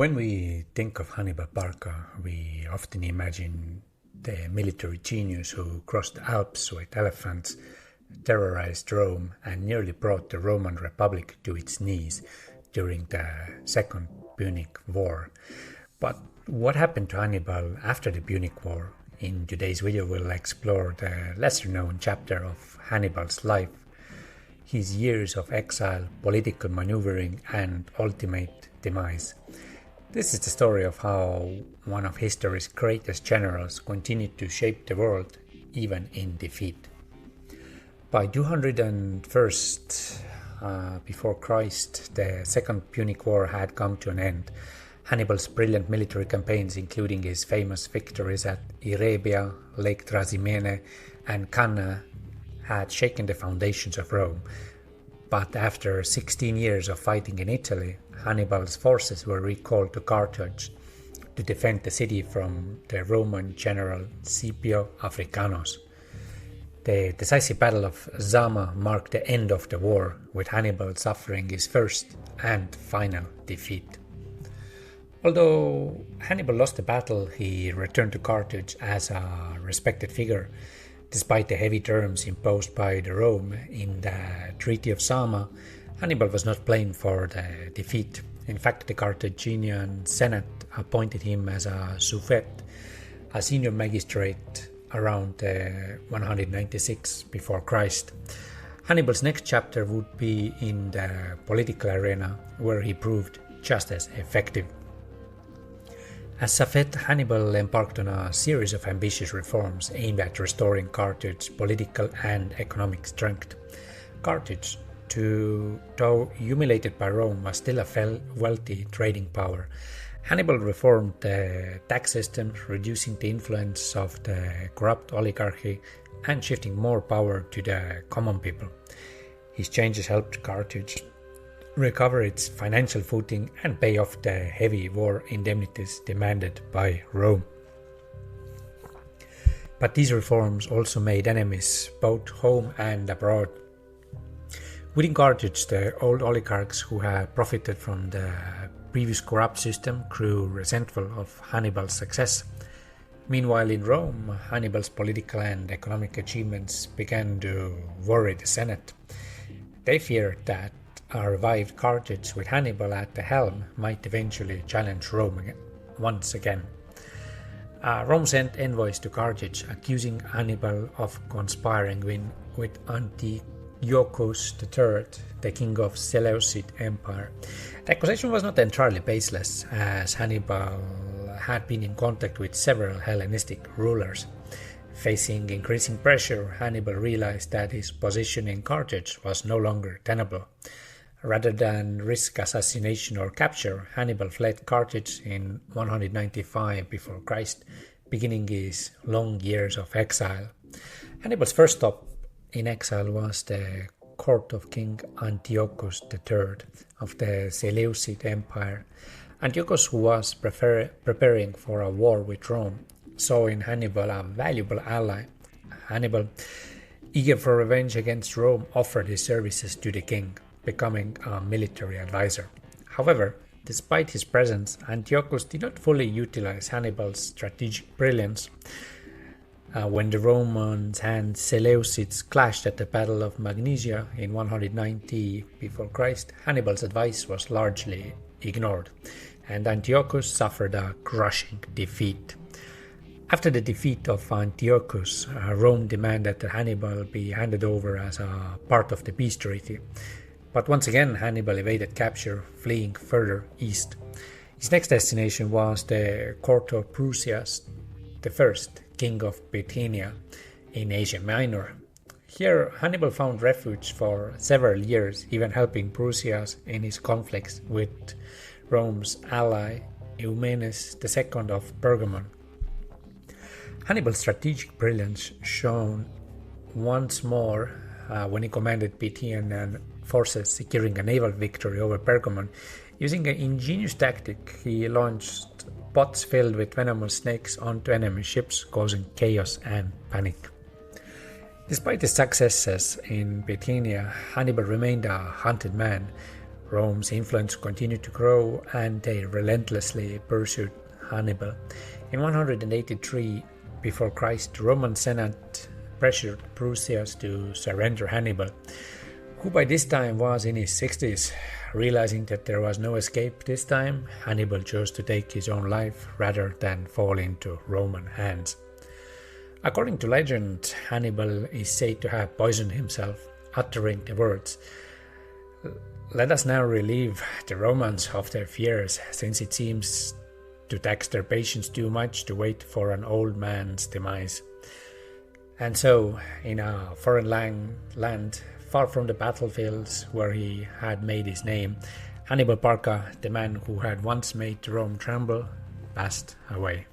When we think of Hannibal Barca, we often imagine the military genius who crossed the Alps with elephants, terrorized Rome, and nearly brought the Roman Republic to its knees during the Second Punic War. But what happened to Hannibal after the Punic War? In today's video, we'll explore the lesser-known chapter of Hannibal's life, his years of exile, political maneuvering, and ultimate demise. This is the story of how one of history's greatest generals continued to shape the world, even in defeat. By 201 before Christ, the Second Punic War had come to an end. Hannibal's brilliant military campaigns, including his famous victories at Erebia, Lake Trasimene, and Cannae, had shaken the foundations of Rome. But after 16 years of fighting in Italy, Hannibal's forces were recalled to Carthage to defend the city from the Roman general Scipio Africanus. The decisive battle of Zama marked the end of the war, with Hannibal suffering his first and final defeat. Although Hannibal lost the battle, he returned to Carthage as a respected figure. Despite the heavy terms imposed by the Rome in the Treaty of Zama, Hannibal was not blamed for the defeat. In fact, the Carthaginian Senate appointed him as a suffect, a senior magistrate, around 196 before Christ. Hannibal's next chapter would be in the political arena, where he proved just as effective. As suffect, Hannibal embarked on a series of ambitious reforms aimed at restoring Carthage's political and economic strength. Carthage, though humiliated by Rome, was still a wealthy trading power. Hannibal reformed the tax system, reducing the influence of the corrupt oligarchy and shifting more power to the common people. His changes helped Carthage recover its financial footing and pay off the heavy war indemnities demanded by Rome. But these reforms also made enemies both home and abroad. Within Carthage, the old oligarchs who had profited from the previous corrupt system grew resentful of Hannibal's success. Meanwhile, in Rome, Hannibal's political and economic achievements began to worry the Senate. They feared that a revived Carthage with Hannibal at the helm might eventually challenge Rome once again. Rome sent envoys to Carthage accusing Hannibal of conspiring with Antiochus III, the king of Seleucid Empire. The accusation was not entirely baseless, as Hannibal had been in contact with several Hellenistic rulers. Facing increasing pressure, Hannibal realized that his position in Carthage was no longer tenable. Rather than risk assassination or capture, Hannibal fled Carthage in 195 before Christ, beginning his long years of exile. Hannibal's first stop in exile was the court of King Antiochus III of the Seleucid Empire. Antiochus, who was preparing for a war with Rome, saw in Hannibal a valuable ally. Hannibal, eager for revenge against Rome, offered his services to the king, becoming a military advisor. However, despite his presence, Antiochus did not fully utilize Hannibal's strategic brilliance. When the Romans and Seleucids clashed at the Battle of Magnesia in 190 before Christ, Hannibal's advice was largely ignored, and Antiochus suffered a crushing defeat. After the defeat of Antiochus, Rome demanded that Hannibal be handed over as a part of the peace treaty. But once again, Hannibal evaded capture, fleeing further east. His next destination was the court of Prusias I, king of Bithynia, in Asia Minor. Here, Hannibal found refuge for several years, even helping Prusias in his conflicts with Rome's ally Eumenes II of Pergamon. Hannibal's strategic brilliance shone once more when he commanded Bithynian forces, securing a naval victory over Pergamon. Using an ingenious tactic, he launched pots filled with venomous snakes onto enemy ships, causing chaos and panic. Despite his successes in Bithynia, Hannibal remained a hunted man. Rome's influence continued to grow, and they relentlessly pursued Hannibal. In 183 before Christ, the Roman Senate pressured Prussians to surrender Hannibal, who by this time was in his 60s. Realizing that there was no escape this time, Hannibal chose to take his own life rather than fall into Roman hands. According to legend, Hannibal is said to have poisoned himself, uttering the words, "Let us now relieve the Romans of their fears, since it seems to tax their patience too much to wait for an old man's demise." And so, in a foreign land, far from the battlefields where he had made his name, Hannibal Barca, the man who had once made Rome tremble, passed away.